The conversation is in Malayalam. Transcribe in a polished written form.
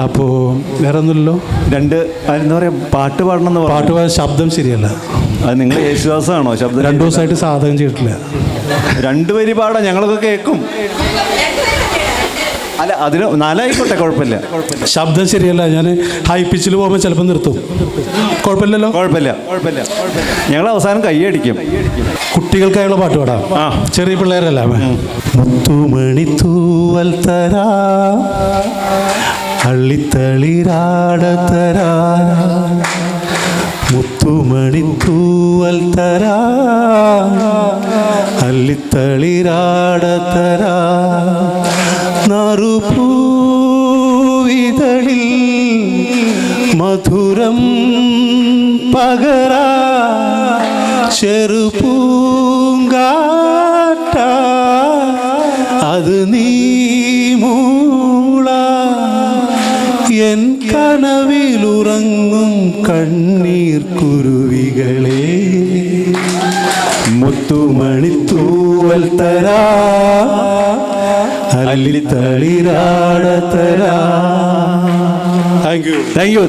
അപ്പോൾ വേറെ ഒന്നുമില്ലല്ലോ. എന്താ പറയുക, പാട്ട് പാടണം. പാട്ട് പാടാൻ ശബ്ദം ശരിയല്ല. അത് നിങ്ങൾ യേശുദാസാണോ? ശബ്ദം 2 ദിവസമായിട്ട് സാധകം ചെയ്തിട്ടില്ല. 2 വരി പാടാം, ഞങ്ങളൊക്കെ കേൾക്കും. അല്ല, അതിന് 4 ആയിക്കോട്ടെ, കുഴപ്പമില്ല. ശബ്ദം ശരിയല്ല. ഞാൻ ഹൈ പിച്ചിൽ പോകുമ്പോൾ ചിലപ്പോൾ നിർത്തും. കുഴപ്പമില്ലല്ലോ. കുഴപ്പമില്ല. ഞങ്ങൾ അവസാനം കൈയടിക്കും. കുട്ടികൾക്കായുള്ള പാട്ട് പാടാം. ചെറിയ പിള്ളേരല്ല. മുത്തുമണി തൂവൽ തരാ, അള്ളിത്തളിരാട തരാ, മുത്തുമണി തൂവൽ തരാ, അള്ളിത്തളിരാട തരാ, നറുപൂവിതളിൽ മധുരം പകരാ, ചെറുപൂങ്കാറ്റ അത് നീ മൂള, എൻ കനവിലുറങ്ങും കണ്ണീർ കുരുവികളെ, മുത്തുമണി തൂവൽ തരാ, അല്ലിത്തളിരാട തരാ. Thank you.